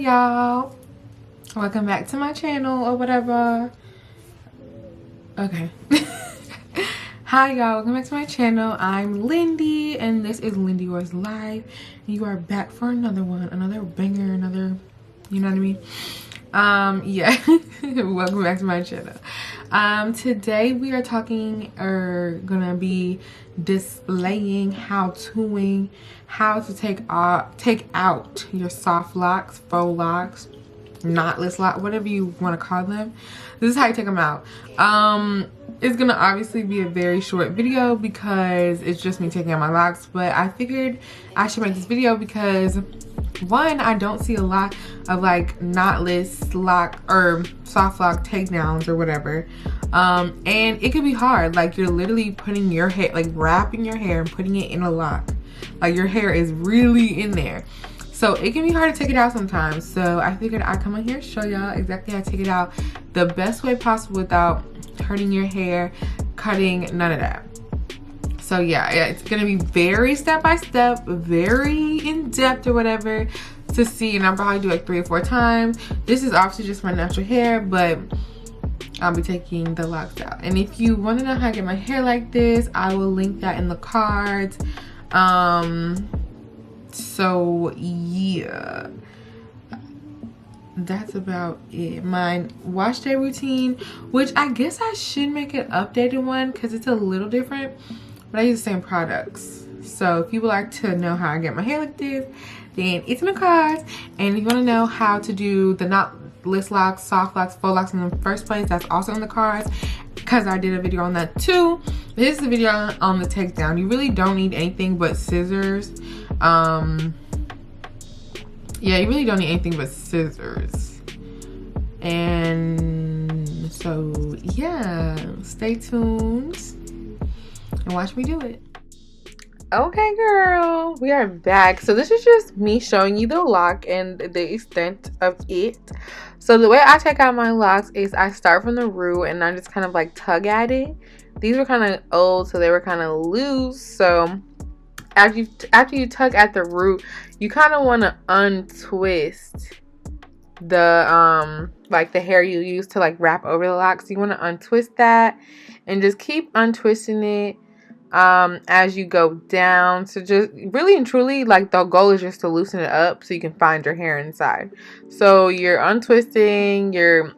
y'all, welcome back to my channel or whatever. Okay. Hi y'all, welcome back to my channel. I'm Lindy and this is Lindiors Life. You are back for another one, another banger, another, you know what I mean? Yeah. Welcome back to my channel. Today we are gonna be displaying how to take out your soft locks, faux locks, knotless lock, whatever you want to call them. This is how you take them out. It's gonna obviously be a very short video because it's just me taking out my locks, but I figured I should make this video because one, I don't see a lot of like knotless lock or soft lock takedowns or whatever, and it can be hard. Like, you're literally putting your hair, like wrapping your hair and putting it in a lock, like your hair is really in there, so it can be hard to take it out sometimes. So I figured I'd come on here and show y'all exactly how to take it out the best way possible without hurting your hair, cutting, none of that. So yeah, it's gonna be very step by step, very in depth or whatever to see, and I'll probably do like 3 or 4 times. This is obviously just my natural hair, but I'll be taking the locks out. And if you want to know how I get my hair like this, I will link that in the cards. So yeah, that's about it. My wash day routine, which I guess I should make an updated one because it's a little different, but I use the same products. So if you would like to know how I get my hair like this, then it's in the cards. And if you want to know how to do the knotless locks, soft locks, faux locks in the first place, that's also in the cards because I did a video on that too. This is a video on the takedown. You really don't need anything but scissors. Yeah, you really don't need anything but scissors. And so yeah, stay tuned and watch me do it. Okay girl, we are back. So this is just me showing you the lock and the extent of it. So the way I take out my locks is I start from the root and I just kind of like tug at it. These were kind of old, so they were kind of loose. So after you tug at the root, you kind of want to untwist the like the hair you use to like wrap over the locks. So you want to untwist that and just keep untwisting it as you go down. So just really and truly, like, the goal is just to loosen it up so you can find your hair inside. So you're untwisting, you're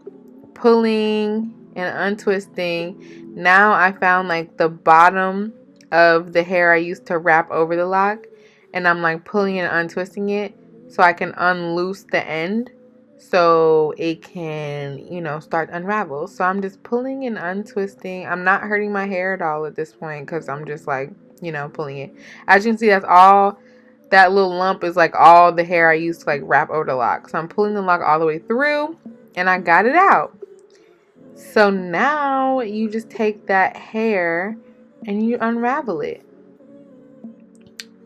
pulling and untwisting. Now I found like the bottom of the hair I used to wrap over the lock, and I'm like pulling and untwisting it so I can unloose the end so it can, you know, start to unravel. So I'm just pulling and untwisting. I'm not hurting my hair at all at this point because I'm just like, you know, pulling it. As you can see, that's all, that little lump is like all the hair I used to like wrap over the lock. So I'm pulling the lock all the way through and I got it out. So now you just take that hair and you unravel it.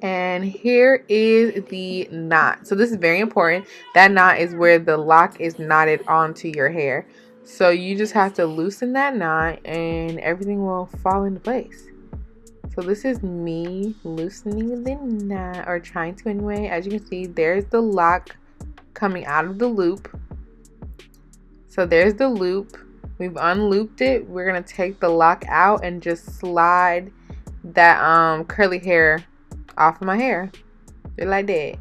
And here is the knot. So this is very important. That knot is where the lock is knotted onto your hair. So you just have to loosen that knot and everything will fall into place. So this is me loosening the knot, or trying to anyway. As you can see, there's the lock coming out of the loop. So there's the loop. We've unlooped it. We're going to take the lock out and just slide that curly hair off of my hair. Just like that.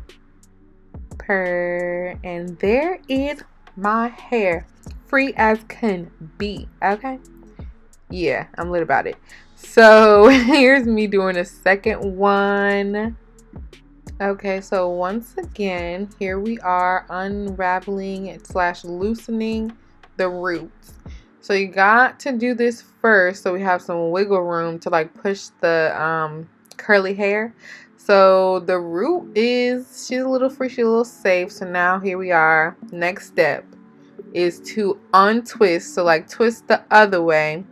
And there is my hair. Free as can be. Okay? Yeah, I'm lit about it. So here's me doing a second one. Okay, so once again, here we are unraveling / loosening the roots. So you got to do this first so we have some wiggle room to like push the curly hair. So the root is, she's a little free, she's a little safe. So now here we are. Next step is to untwist. So like twist the other way.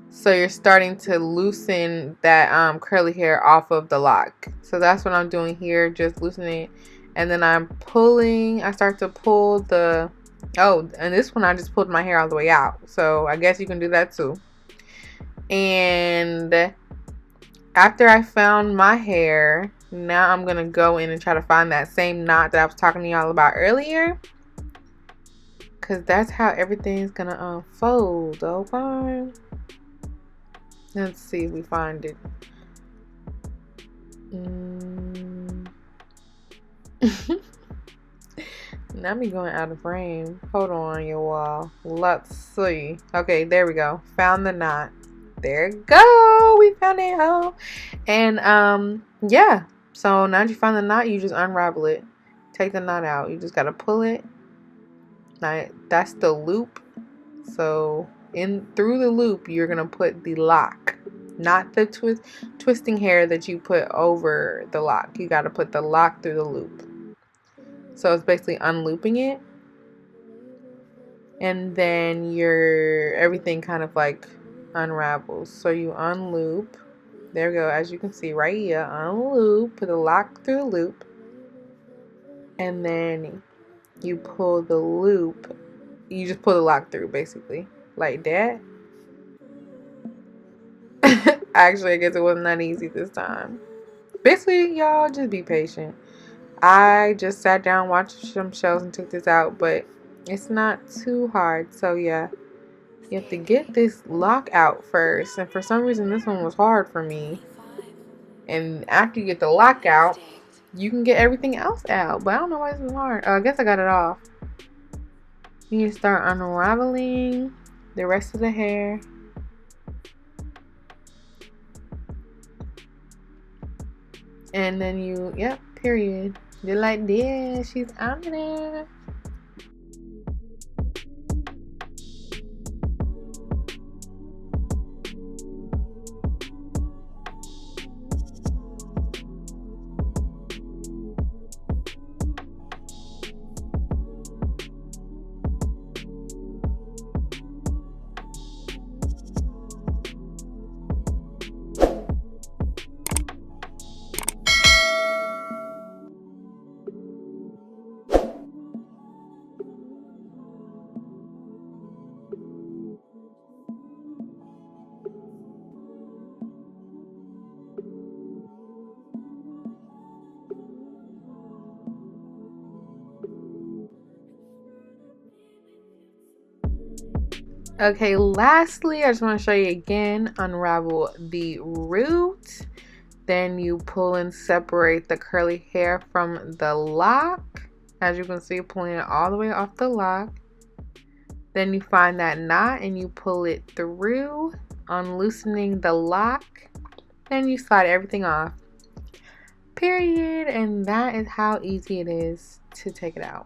So you're starting to loosen that curly hair off of the lock. So that's what I'm doing here, just loosening it. And then I'm pulling, I start to pull the, oh, and this one I just pulled my hair all the way out. So I guess you can do that too. And after I found my hair, Now I'm gonna go in and try to find that same knot that I was talking to y'all about earlier, because that's how everything's gonna unfold. Okay, let's see if we find it. Now me going out of frame. Hold on, y'all. Let's see. Okay, there we go. Found the knot. There you go. We found it. Oh, and yeah. So now that you find the knot, you just unravel it. Take the knot out. You just gotta pull it. Now that's the loop. So through the loop, you're gonna put the lock, not the twisting hair that you put over the lock. You gotta put the lock through the loop. So it's basically unlooping it, and then everything kind of like unravels. So you unloop. There we go. As you can see right here, unloop, put the lock through the loop, and then you pull the loop. You just pull the lock through, basically, like that. Actually, I guess it wasn't that easy this time. Basically, y'all, just be patient. I just sat down, watched some shows, and took this out, but it's not too hard. So yeah, you have to get this lock out first, and for some reason this one was hard for me. And after you get the lock out, you can get everything else out, but I don't know why this was hard. I guess I got it off. You can start unraveling the rest of the hair. And then yep, period. You're like, yeah, she's out there. Okay, lastly, I just want to show you again, unravel the root. Then you pull and separate the curly hair from the lock. As you can see, pulling it all the way off the lock. Then you find that knot and you pull it through, unloosening the lock. Then you slide everything off. Period. And that is how easy it is to take it out.